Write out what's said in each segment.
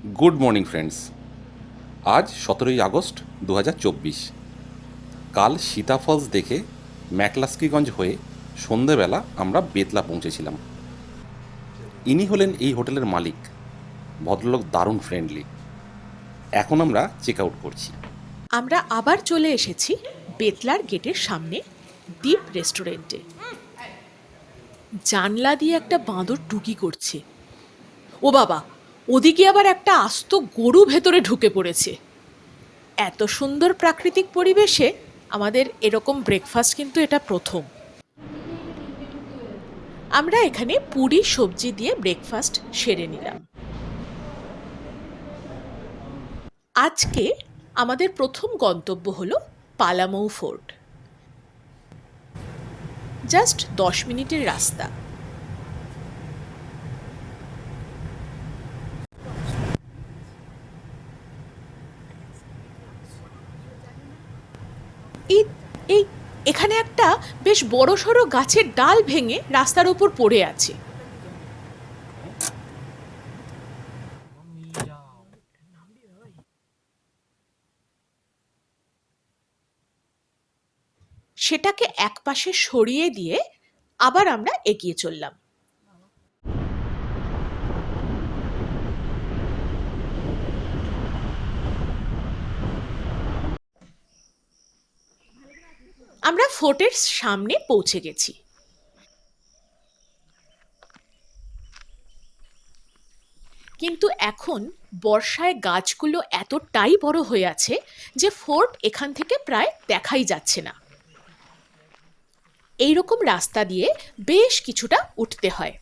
Good morning friends. আজ 17ই August 2024। কাল Sita false দেখে ম্যাকলাস্কিগঞ্জ হয়ে সন্ধেবেলা আমরা বেতলা পৌঁছেছিলাম। ইনি হলেন এই হোটেলের মালিক। ভদ্রলোক দারুণ ফ্রেন্ডলি। এখন আমরা চেক আউট করছি। আমরা আবার চলে এসেছি বেতলার গেটের সামনে দীপ রেস্টুরেন্টে। জানলা দিয়ে একটা বাঁদর টুকি করছে। ও বাবা, ওদিকে আবার একটা আস্ত গরু ভেতরে ঢুকে পড়েছে। এত সুন্দর প্রাকৃতিক পরিবেশে আমাদের এরকম ব্রেকফাস্ট কিন্তু এটা প্রথম। আমরা এখানে পুরি সবজি দিয়ে ব্রেকফাস্ট সেরে নিলাম। আজকে আমাদের প্রথম গন্তব্য হলো পালামৌ ফোর্ট। জাস্ট 10 মিনিটের রাস্তা। এই এই এখানে একটা বেশ বড়সড় গাছের ডাল ভেঙে রাস্তার উপর পড়ে আছে। সেটাকে একপাশে সরিয়ে দিয়ে আবার আমরা এগিয়ে চললাম। আমরা ফোর্টের সামনে পৌঁছে গেছি। কিন্তু এখন বর্ষায় গাছগুলো এতটাই বড় হয়ে আছে যে ফোর্ট এখান থেকে প্রায় দেখাই যাচ্ছে না। এইরকম রাস্তা দিয়ে বেশ কিছুটা উঠতে হয়।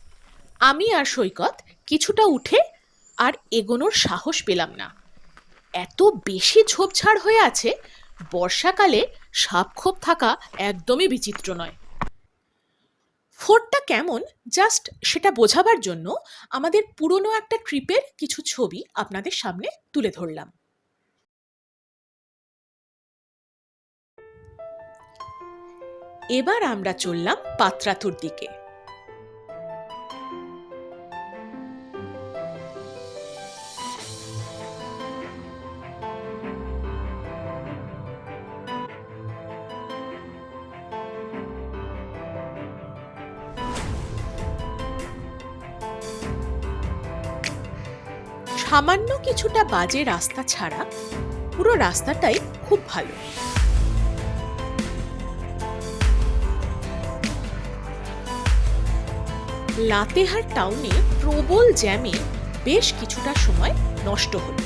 আমি আর সৈকত কিছুটা উঠে আর এগোনোর সাহস পেলাম না। এত বেশি ঝোপঝাড় হয়ে আছে, বর্ষাকালে সাপখোপ থাকা একদমই বিচিত্র নয়। ফোর্টটা কেমন জাস্ট সেটা বোঝাবার জন্য আমাদের পুরনো একটা ট্রিপের কিছু ছবি আপনাদের সামনে তুলে ধরলাম। এবার আমরা চললাম পাত্রাতুর দিকে। সামান্য কিছুটা বাজে রাস্তা ছাড়া পুরো রাস্তাটাই খুব ভালো। লাতেহার টাউনে প্রবল জ্যামে বেশ কিছুটা সময় নষ্ট হলো।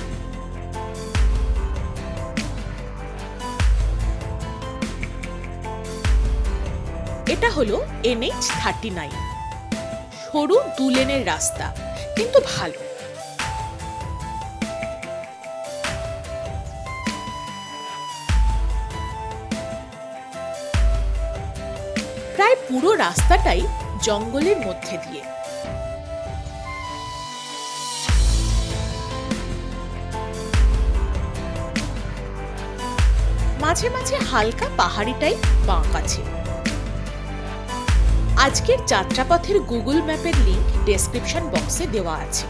এটা হলো NH39, সরু 2 লেনের রাস্তা, কিন্তু ভালো। প্রায় পুরো রাস্তাটাই জঙ্গলের মধ্যে দিয়ে। মাঝে মাঝে হালকা পাহাড়িটাই বাঁক আছে। আজকের যাত্রাপথের গুগল ম্যাপের লিংক ডেসক্রিপশন বক্সে দেওয়া আছে।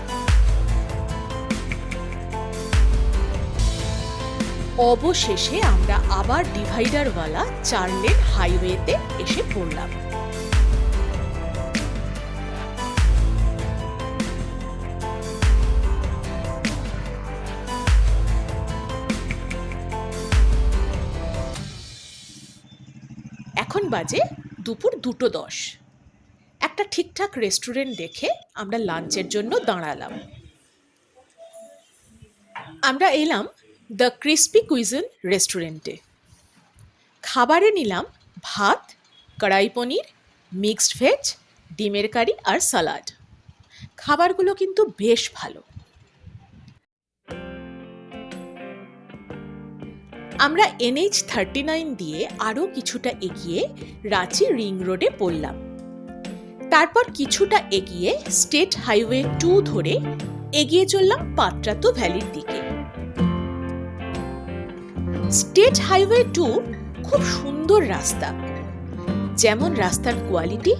অবশেষে আমরা আবার ডিভাইডারওয়ালা 4 লেন হাইওয়েতে এসে পড়লাম। এখন বাজে দুপুর 2:10। একটা ঠিকঠাক রেস্টুরেন্ট দেখে আমরা লাঞ্চের জন্য দাঁড়ালাম। আমরা এলাম দ্য ক্রিস্পি কুইজন রেস্টুরেন্টে। খাবারে নিলাম ভাত, কড়াই পনির, মিক্সড ভেজ, ডিমের কারি আর সালাড। খাবারগুলো কিন্তু বেশ ভালো। আমরা NH39 দিয়ে আরও কিছুটা এগিয়ে রাঁচি রিং রোডে পড়লাম। তারপর কিছুটা এগিয়ে স্টেট হাইওয়ে 2 ধরে এগিয়ে চললাম পাত্রাতু ভ্যালির দিকে। স্টেট হাইওয়ে 2 খুব সুন্দর রাস্তা। যেমন রাস্তার কোয়ালিটি,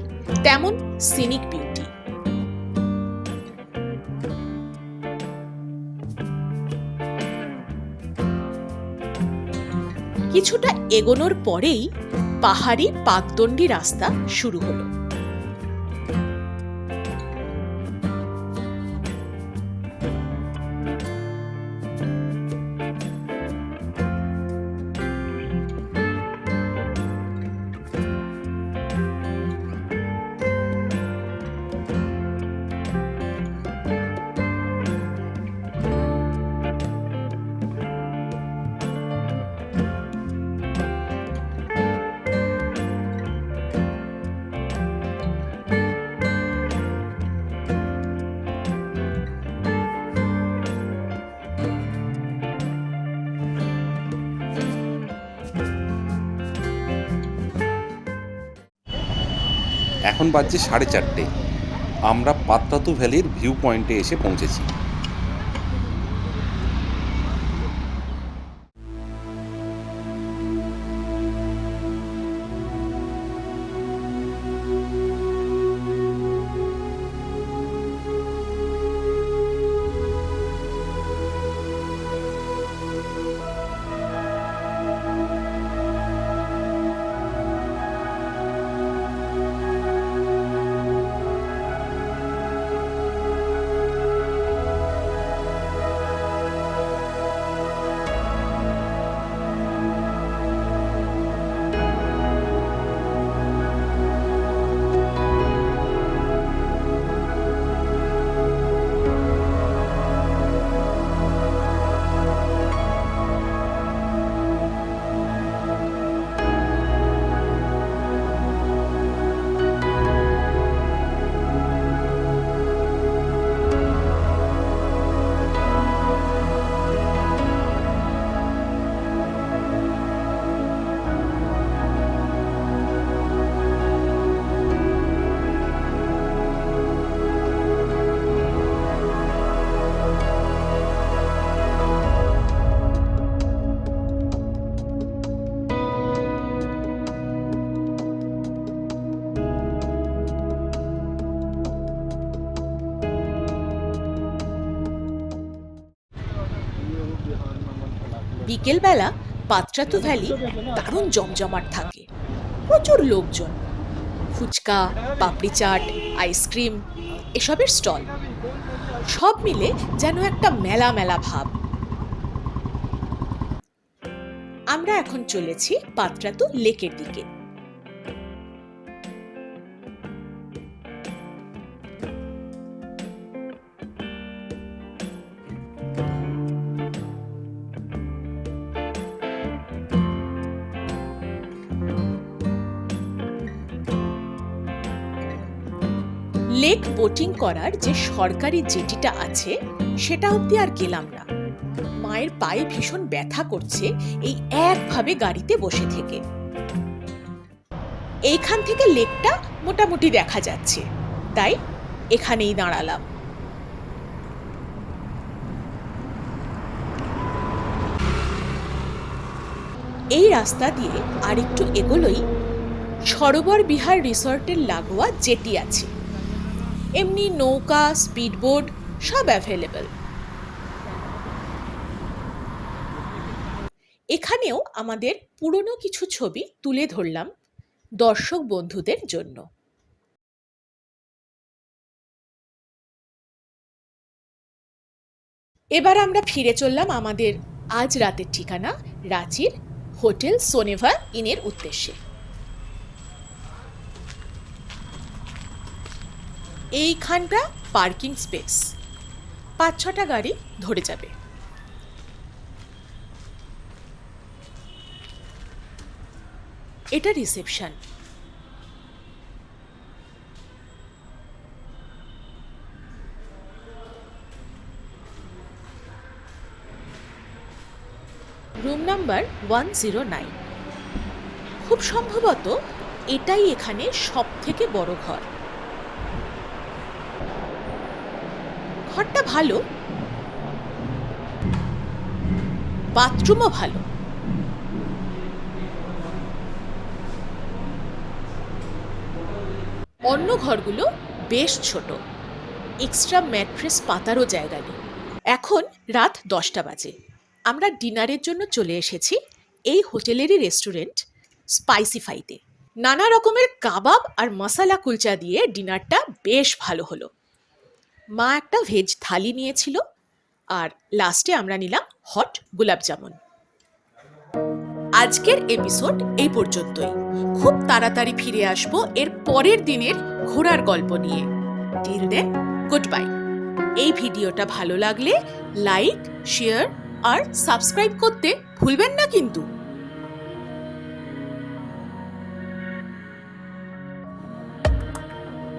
তেমন সিনিক বিউটি। কিছুটা এগোনোর পরেই পাহাড়ি পাকদণ্ডী রাস্তা শুরু হলো। এখন বাজছে 4:30। আমরা পাত্রাতু ভ্যালির ভিউ পয়েন্টে এসে পৌঁছেছি। বিকেলবেলা পাত্রাতু ভ্যালি দারুণ জমজমাট থাকে, প্রচুর লোকজন, ফুচকা, পাপড়ি চাট, আইসক্রিম এসবের স্টল, সব মিলে যেন একটা মেলা মেলা ভাব। আমরা এখন চলেছি পাত্রাতু লেকের দিকে। লেক বোটিং করার যে সরকারি জেটিটা আছে সেটা অবধি আর গেলাম না। মায়ের পায়ে ভীষণ ব্যথা করছে এই একভাবে গাড়িতে বসে থেকে। এইখান থেকে লেকটা মোটামুটি দেখা যাচ্ছে, তাই এখানেই দাঁড়ালাম। এই রাস্তা দিয়ে আরেকটু এগোলেই সরোবর বিহার রিসর্টের লাগোয়া জেটি আছে। এমনি নৌকা, স্পিডবোট সব অ্যাভেলেবল। এখানেও আমাদের পুরনো কিছু ছবি তুলে ধরলাম দর্শক বন্ধুদের জন্য। এবার আমরা ফিরে চললাম আমাদের আজ রাতের ঠিকানা রাঁচির হোটেল সোনেভা ইনের উদ্দেশ্যে। এইখানটা পার্কিং স্পেস, 5-6টা গাড়ি ধরে যাবে। এটা রিসেপশন। Room number 109। খুব সম্ভবত এটাই এখানে সব থেকে বড় ঘর। ঘরটা ভালো, বাথরুমও ভালো। অন্য ঘরগুলো বেশ ছোট, এক্সট্রা ম্যাট্রেস পাতারও জায়গা নেই। এখন রাত 10টা বাজে। আমরা ডিনারের জন্য চলে এসেছি এই হোটেলেরই রেস্টুরেন্ট স্পাইসিফাইতে। নানা রকমের কাবাব আর মশালা কুলচা দিয়ে ডিনারটা বেশ ভালো হলো। মা একটা ভেজ থালি নিয়েছিল আর লাস্টে আমরা নিলাম হট গোলাপ জামুন। আজকের এপিসোড এই পর্যন্তই। খুব তাড়াতাড়ি ফিরে আসবো এর পরের দিনের ঘোরার গল্প নিয়ে। Till then, good bye. এই ভিডিওটা ভালো লাগলে লাইক, শেয়ার আর সাবস্ক্রাইব করতে ভুলবেন না কিন্তু।